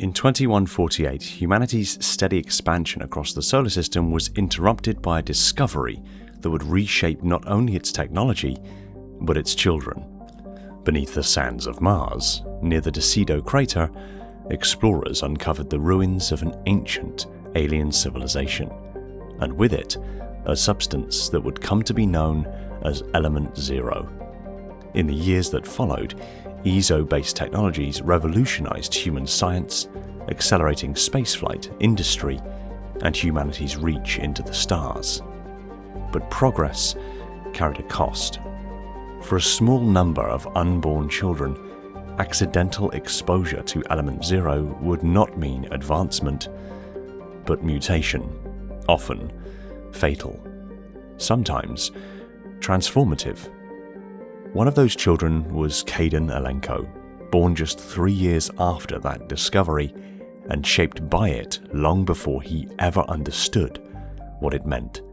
In 2148, humanity's steady expansion across the solar system was interrupted by a discovery that would reshape not only its technology, but its children. Beneath the sands of Mars, near the Decido crater, explorers uncovered the ruins of an ancient alien civilization, and with it, a substance that would come to be known as Element Zero. In the years that followed, ESO-based technologies revolutionized human science, accelerating spaceflight, industry, and humanity's reach into the stars. But progress carried a cost. For a small number of unborn children, accidental exposure to Element Zero would not mean advancement, but mutation, often fatal, sometimes transformative. One of those children was Kaidan Alenko, born just 3 years after that discovery and shaped by it long before he ever understood what it meant.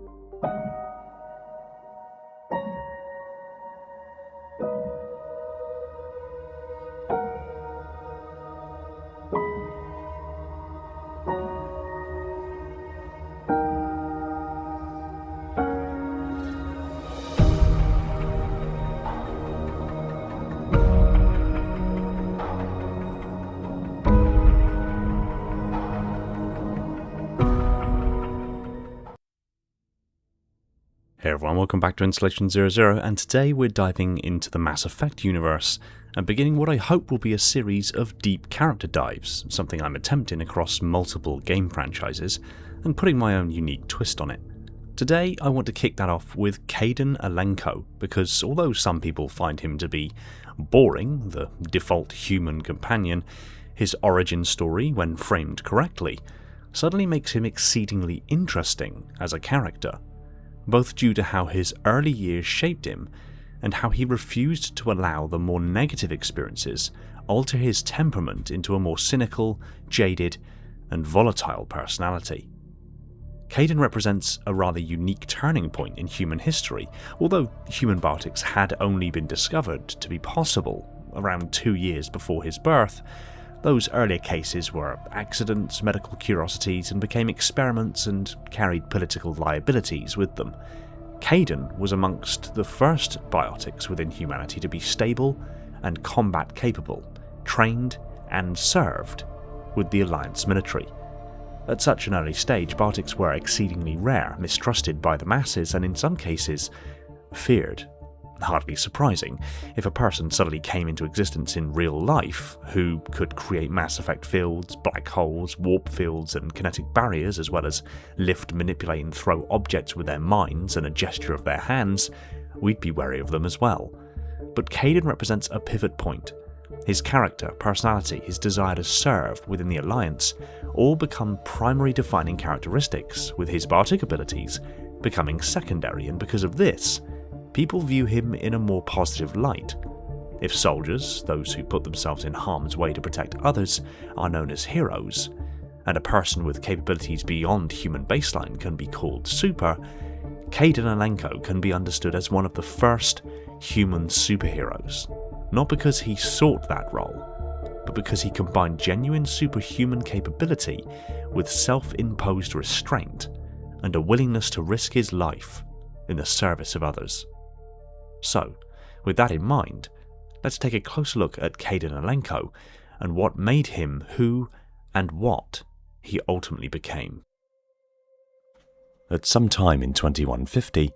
Hey everyone, welcome back to Installation 00, and today we're diving into the Mass Effect universe and beginning what I hope will be a series of deep character dives, something I'm attempting across multiple game franchises and putting my own unique twist on it. Today I want to kick that off with Kaidan Alenko, because although some people find him to be boring, the default human companion, his origin story, when framed correctly, suddenly makes him exceedingly interesting as a character, both due to how his early years shaped him and how he refused to allow the more negative experiences alter his temperament into a more cynical, jaded, and volatile personality. Kaidan represents a rather unique turning point in human history. Although human biotics had only been discovered to be possible around 2 years before his birth, those earlier cases were accidents, medical curiosities, and became experiments and carried political liabilities with them. Kaidan was amongst the first biotics within humanity to be stable and combat capable, trained and served with the Alliance military. At such an early stage, biotics were exceedingly rare, mistrusted by the masses, and in some cases, feared. Hardly surprising if a person suddenly came into existence in real life who could create Mass Effect fields, black holes, warp fields, and kinetic barriers, as well as lift, manipulate, and throw objects with their minds and a gesture of their hands. We'd be wary of them as well. But Kaidan represents a pivot point. His character, personality, his desire to serve within the Alliance all become primary defining characteristics, with his biotic abilities becoming secondary, and because of this, people view him in a more positive light. If soldiers, those who put themselves in harm's way to protect others, are known as heroes, and a person with capabilities beyond human baseline can be called super, Kaidan Alenko can be understood as one of the first human superheroes, not because he sought that role, but because he combined genuine superhuman capability with self-imposed restraint and a willingness to risk his life in the service of others. So, with that in mind, let's take a closer look at Kaidan Alenko and what made him who and what he ultimately became. At some time in 2150,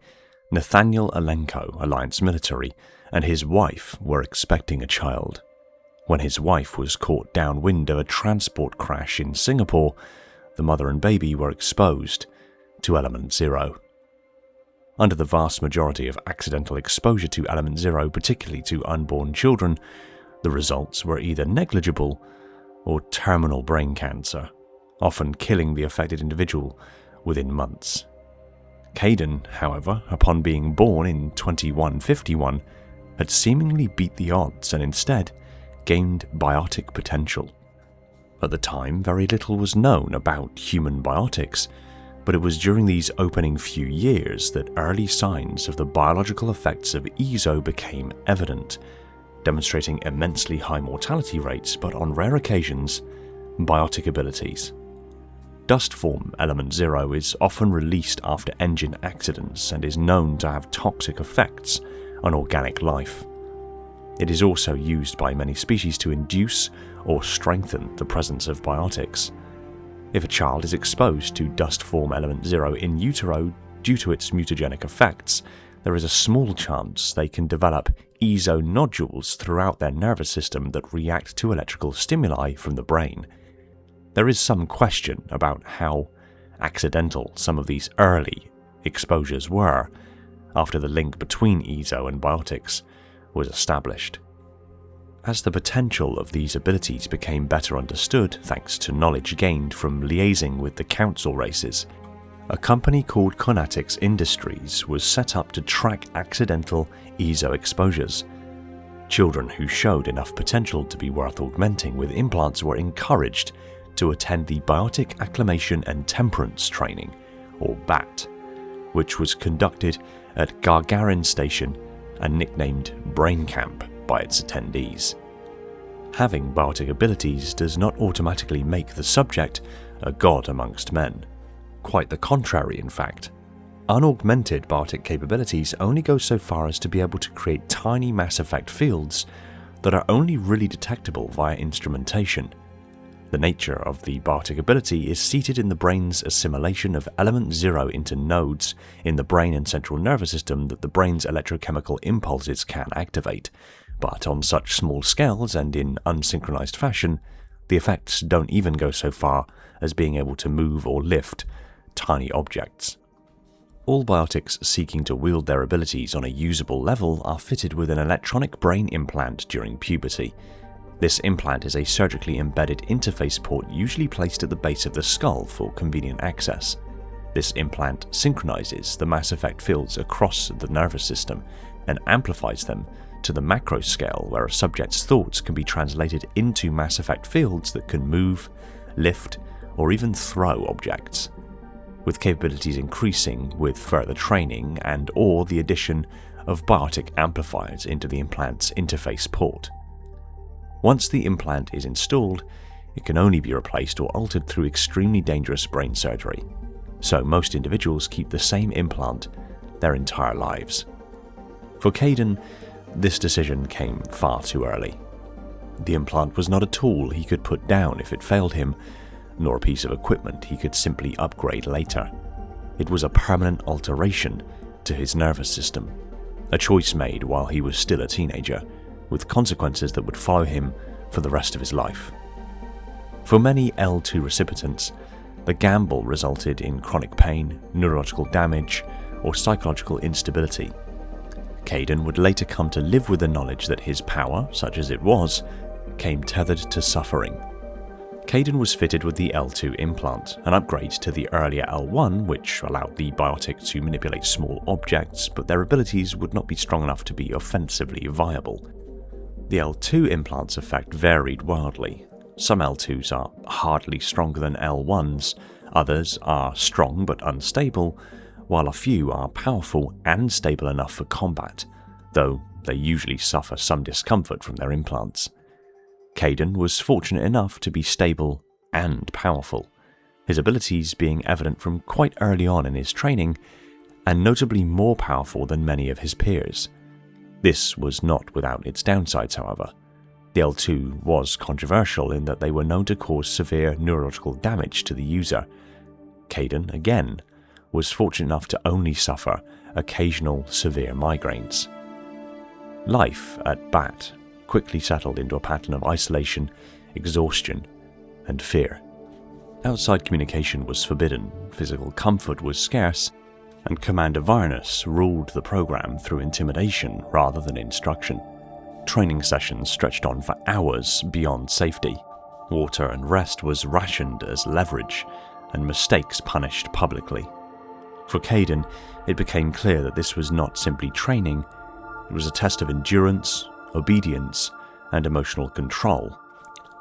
Nathaniel Alenko, Alliance military, and his wife were expecting a child. When his wife was caught downwind of a transport crash in Singapore, the mother and baby were exposed to Element Zero. Under the vast majority of accidental exposure to Element Zero, particularly to unborn children, the results were either negligible or terminal brain cancer, often killing the affected individual within months. Kaidan, however, upon being born in 2151, had seemingly beat the odds and instead gained biotic potential. At the time, very little was known about human biotics, but it was during these opening few years that early signs of the biological effects of ESO became evident, demonstrating immensely high mortality rates, but on rare occasions, Biotic abilities. Dust form element 0 is often released after engine accidents and is known to have toxic effects on organic life. It is also used by many species to induce or strengthen the presence of biotics. If a child is exposed to dust form element 0 in utero due to its mutagenic effects, there is a small chance they can develop ESO nodules throughout their nervous system that react to electrical stimuli from the brain. There is some question about how accidental some of these early exposures were after the link between ESO and biotics was established. As the potential of these abilities became better understood thanks to knowledge gained from liaising with the council races, a company called Conatix Industries was set up to track accidental ESO exposures. Children who showed enough potential to be worth augmenting with implants were encouraged to attend the Biotic Acclimation and Temperance Training, or BAT, which was conducted at Gagarin Station and nicknamed Brain Camp by its attendees. Having biotic abilities does not automatically make the subject a god amongst men. Quite the contrary, in fact. Unaugmented biotic capabilities only go so far as to be able to create tiny mass effect fields that are only really detectable via instrumentation. The nature of the biotic ability is seated in the brain's assimilation of element 0 into nodes in the brain and central nervous system that the brain's electrochemical impulses can activate, but on such small scales and in unsynchronized fashion, the effects don't even go so far as being able to move or lift tiny objects. All biotics seeking to wield their abilities on a usable level are fitted with an electronic brain implant during puberty. This implant is a surgically embedded interface port usually placed at the base of the skull for convenient access. This implant synchronizes the mass effect fields across the nervous system and amplifies them to the macro scale where a subject's thoughts can be translated into mass effect fields that can move, lift, or even throw objects, with capabilities increasing with further training and/or the addition of biotic amplifiers into the implant's interface port. Once the implant is installed, it can only be replaced or altered through extremely dangerous brain surgery, so most individuals keep the same implant their entire lives. For Kaidan, this decision came far too early. The implant was not a tool he could put down if it failed him, nor a piece of equipment he could simply upgrade later. It was a permanent alteration to his nervous system, a choice made while he was still a teenager, with consequences that would follow him for the rest of his life. For many L2 recipients, the gamble resulted in chronic pain, neurological damage, or psychological instability. Kaidan would later come to live with the knowledge that his power, such as it was, came tethered to suffering. Kaidan was fitted with the L2 implant, an upgrade to the earlier L1, which allowed the biotic to manipulate small objects, but their abilities would not be strong enough to be offensively viable. The L2 implant's effect varied wildly. Some L2s are hardly stronger than L1s, others are strong but unstable, while a few are powerful and stable enough for combat, though they usually suffer some discomfort from their implants. Kaidan was fortunate enough to be stable and powerful, his abilities being evident from quite early on in his training, and notably more powerful than many of his peers. This was not without its downsides, however. The L2 was controversial in that they were known to cause severe neurological damage to the user. Kaidan, again, was fortunate enough to only suffer occasional severe migraines. Life at BAT quickly settled into a pattern of isolation, exhaustion, and fear. Outside communication was forbidden, physical comfort was scarce, and Commander Vyrnnus ruled the program through intimidation rather than instruction. Training sessions stretched on for hours beyond safety. Water and rest was rationed as leverage, and mistakes punished publicly. For Kaidan, it became clear that this was not simply training, it was a test of endurance, obedience, and emotional control,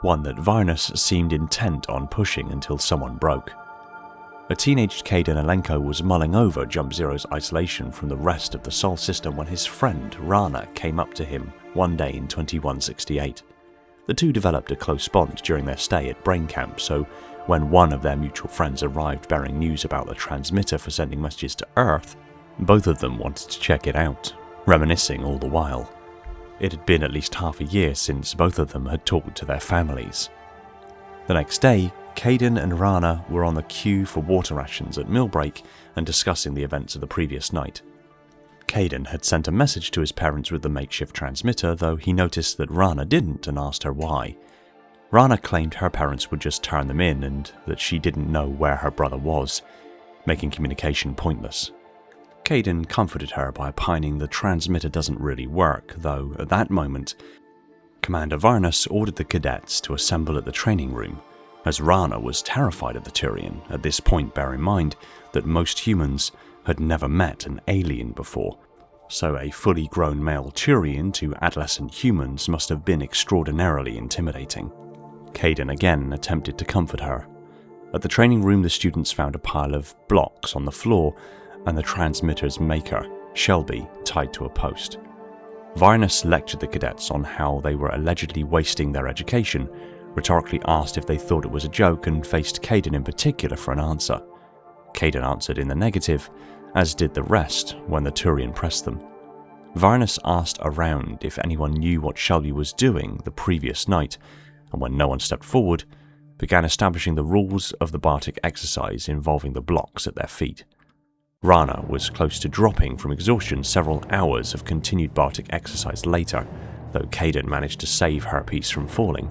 one that Vyrnnus seemed intent on pushing until someone broke. A teenage Kaidan Alenko was mulling over Jump Zero's isolation from the rest of the Sol system when his friend Rana came up to him one day in 2168. The two developed a close bond during their stay at Brain Camp, so when one of their mutual friends arrived bearing news about the transmitter for sending messages to Earth, both of them wanted to check it out, reminiscing all the while. It had been at least half a year since both of them had talked to their families. The next day, Kaidan and Rana were on the queue for water rations at meal break and discussing the events of the previous night. Kaidan had sent a message to his parents with the makeshift transmitter, though he noticed that Rana didn't and asked her why. Rana claimed her parents would just turn them in and that she didn't know where her brother was, making communication pointless. Kaidan comforted her by opining the transmitter doesn't really work, though at that moment, Commander Vyrnnus ordered the cadets to assemble at the training room, as Rana was terrified of the Turian. At this point, bear in mind that most humans had never met an alien before, so a fully grown male Turian to adolescent humans must have been extraordinarily intimidating. Kaidan again attempted to comfort her. At the training room, the students found a pile of blocks on the floor and the transmitter's maker, Shelby, tied to a post. Vyrnnus lectured the cadets on how they were allegedly wasting their education, rhetorically asked if they thought it was a joke, and faced Kaidan in particular for an answer. Kaidan answered in the negative, as did the rest when the Turian pressed them. Vyrnnus asked around if anyone knew what Shelby was doing the previous night, and when no one stepped forward, began establishing the rules of the Biotic exercise involving the blocks at their feet. Rana was close to dropping from exhaustion several hours of continued Biotic exercise later, though Kaidan managed to save her piece from falling.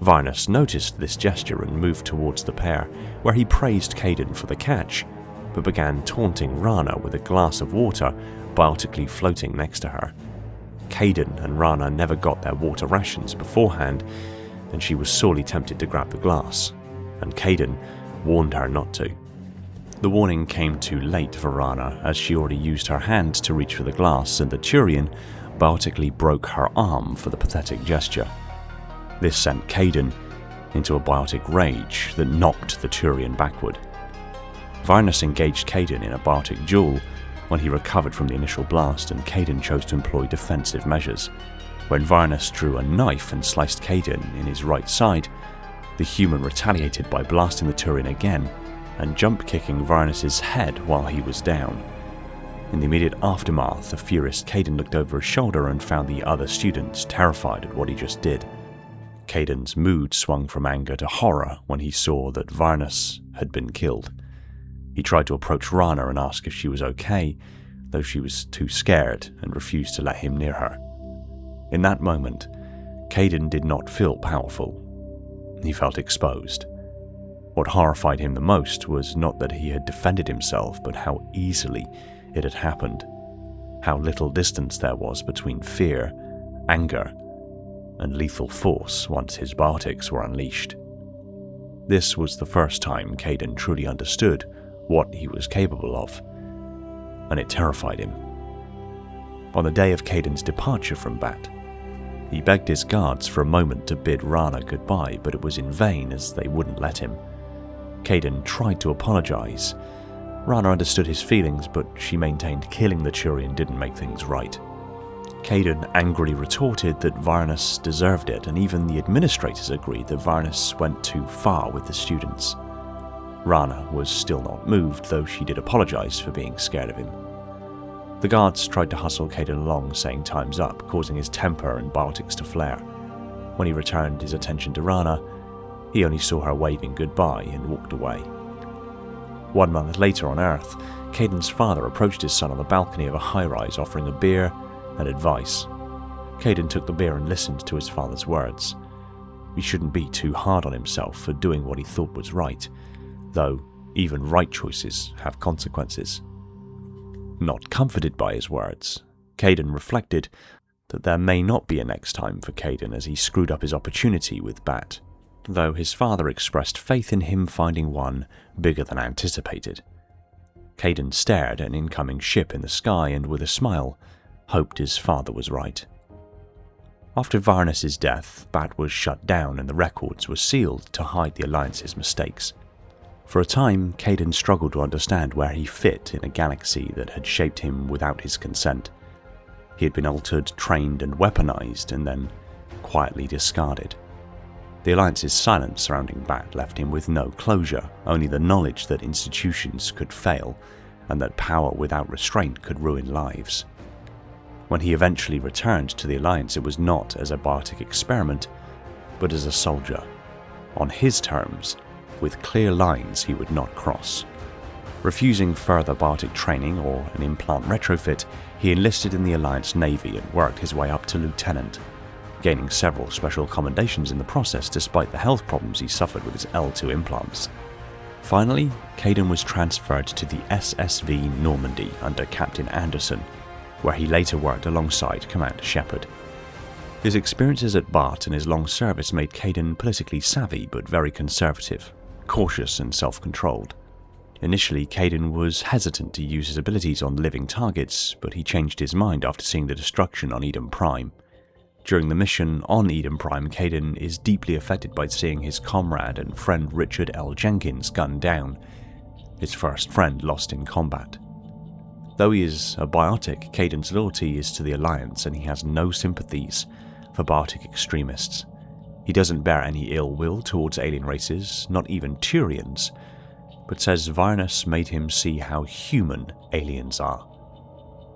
Vyrnnus noticed this gesture and moved towards the pair, where he praised Kaidan for the catch, but began taunting Rana with a glass of water biotically floating next to her. Kaidan and Rana never got their water rations beforehand, and she was sorely tempted to grab the glass, and Kaidan warned her not to. The warning came too late for Rana, as she already used her hand to reach for the glass, and the Turian biotically broke her arm for the pathetic gesture. This sent Kaidan into a biotic rage that knocked the Turian backward. Vyrnnus engaged Kaidan in a biotic duel when he recovered from the initial blast, and Kaidan chose to employ defensive measures. When Vyrnnus drew a knife and sliced Kaidan in his right side, the human retaliated by blasting the Turian again and jump-kicking Vyrnnus' head while he was down. In the immediate aftermath, the furious Kaidan looked over his shoulder and found the other students terrified at what he just did. Kaidan's mood swung from anger to horror when he saw that Vyrnnus had been killed. He tried to approach Rana and ask if she was okay, though she was too scared and refused to let him near her. In that moment, Kaidan did not feel powerful. He felt exposed. What horrified him the most was not that he had defended himself, but how easily it had happened. How little distance there was between fear, anger, and lethal force once his biotics were unleashed. This was the first time Kaidan truly understood what he was capable of, and it terrified him. On the day of Kaidan's departure from Bat, he begged his guards for a moment to bid Rana goodbye, but it was in vain, as they wouldn't let him. Kaidan tried to apologize. Rana understood his feelings, but she maintained killing the Turian didn't make things right. Kaidan angrily retorted that Vyrnnus deserved it, and even the administrators agreed that Vyrnnus went too far with the students. Rana was still not moved, though she did apologize for being scared of him. The guards tried to hustle Kaidan along, saying time's up, causing his temper and biotics to flare. When he returned his attention to Rana, he only saw her waving goodbye and walked away. 1 month later on Earth, Kaidan's father approached his son on the balcony of a high-rise, offering a beer and advice. Kaidan took the beer and listened to his father's words. He shouldn't be too hard on himself for doing what he thought was right, though even right choices have consequences. Not comforted by his words, Kaidan reflected that there may not be a next time for Kaidan, as he screwed up his opportunity with Bat, though his father expressed faith in him finding one bigger than anticipated. Kaidan stared at an incoming ship in the sky and, with a smile, hoped his father was right. After Vyrnnus' death, Bat was shut down and the records were sealed to hide the Alliance's mistakes. For a time, Kaidan struggled to understand where he fit in a galaxy that had shaped him without his consent. He had been altered, trained and weaponized, and then quietly discarded. The Alliance's silence surrounding Bat left him with no closure, only the knowledge that institutions could fail and that power without restraint could ruin lives. When he eventually returned to the Alliance, it was not as a biotic experiment, but as a soldier, on his terms, with clear lines he would not cross. Refusing further biotic training or an implant retrofit, he enlisted in the Alliance Navy and worked his way up to lieutenant, gaining several special commendations in the process despite the health problems he suffered with his L2 implants. Finally, Kaidan was transferred to the SSV Normandy under Captain Anderson, where he later worked alongside Commander Shepard. His experiences at BART and his long service made Kaidan politically savvy but very conservative, cautious and self-controlled. Initially, Kaidan was hesitant to use his abilities on living targets, but he changed his mind after seeing the destruction on Eden Prime. During the mission on Eden Prime, Kaidan is deeply affected by seeing his comrade and friend Richard L. Jenkins gunned down, his first friend lost in combat. Though he is a biotic, Kaidan's loyalty is to the Alliance and he has no sympathies for biotic extremists. He doesn't bear any ill will towards alien races, not even Turians, but says Vyrnnus made him see how human aliens are.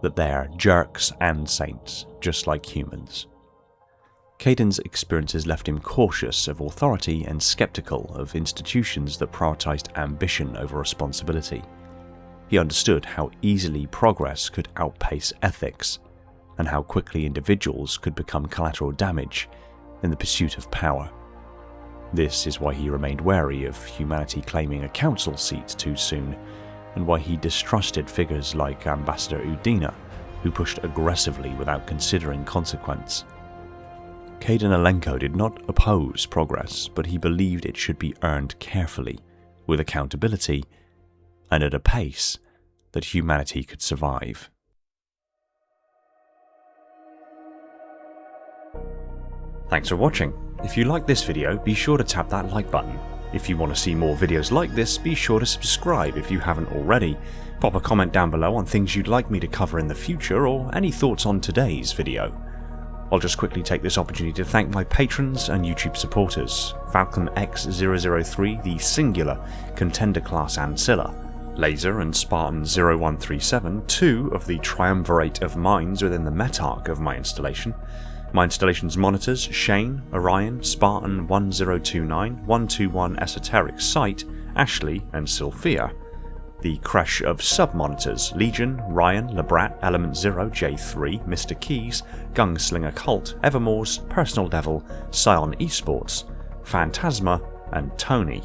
That they're jerks and saints, just like humans. Kaidan's experiences left him cautious of authority and skeptical of institutions that prioritized ambition over responsibility. He understood how easily progress could outpace ethics, and how quickly individuals could become collateral damage in the pursuit of power. This is why he remained wary of humanity claiming a council seat too soon, and why he distrusted figures like Ambassador Udina, who pushed aggressively without considering consequence. Kaidan Alenko did not oppose progress, but he believed it should be earned carefully, with accountability, and at a pace that humanity could survive. Thanks for watching. If you like this video, be sure to tap that like button. If you want to see more videos like this, be sure to subscribe if you haven't already. Pop a comment down below on things you'd like me to cover in the future or any thoughts on today's video. I'll just quickly take this opportunity to thank my patrons and YouTube supporters: Falcon X003, the singular Contender class Ancilla, Laser and Spartan 0137, two of the triumvirate of minds within the metarch of my installation. My installation's monitors: Shane, Orion, Spartan 1029, 121 Esoteric Sight, Ashley and Sylphia. The creche of sub-monitors: Legion, Ryan, Labrat, Element Zero, J3, Mr. Keys, Gunslinger Cult, Evermore's, Personal Devil, Scion Esports, Phantasma and Tony.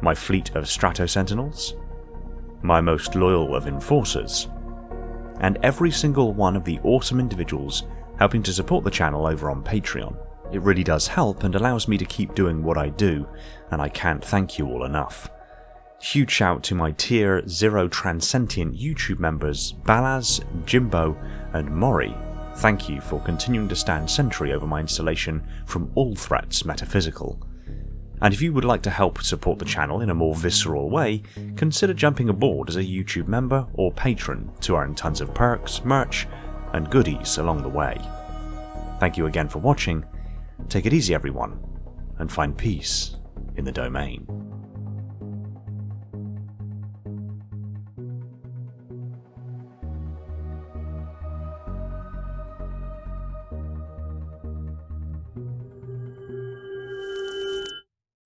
My fleet of Strato Sentinels, my most loyal of Enforcers, and every single one of the awesome individuals helping to support the channel over on Patreon. It really does help and allows me to keep doing what I do, and I can't thank you all enough. Huge shout to my Tier 0 Transcendent YouTube members Balaz, Jimbo and Mori. Thank you for continuing to stand sentry over my installation from all threats metaphysical. And if you would like to help support the channel in a more visceral way, consider jumping aboard as a YouTube member or patron to earn tons of perks, merch and goodies along the way. Thank you again for watching, take it easy everyone, and find peace in the domain.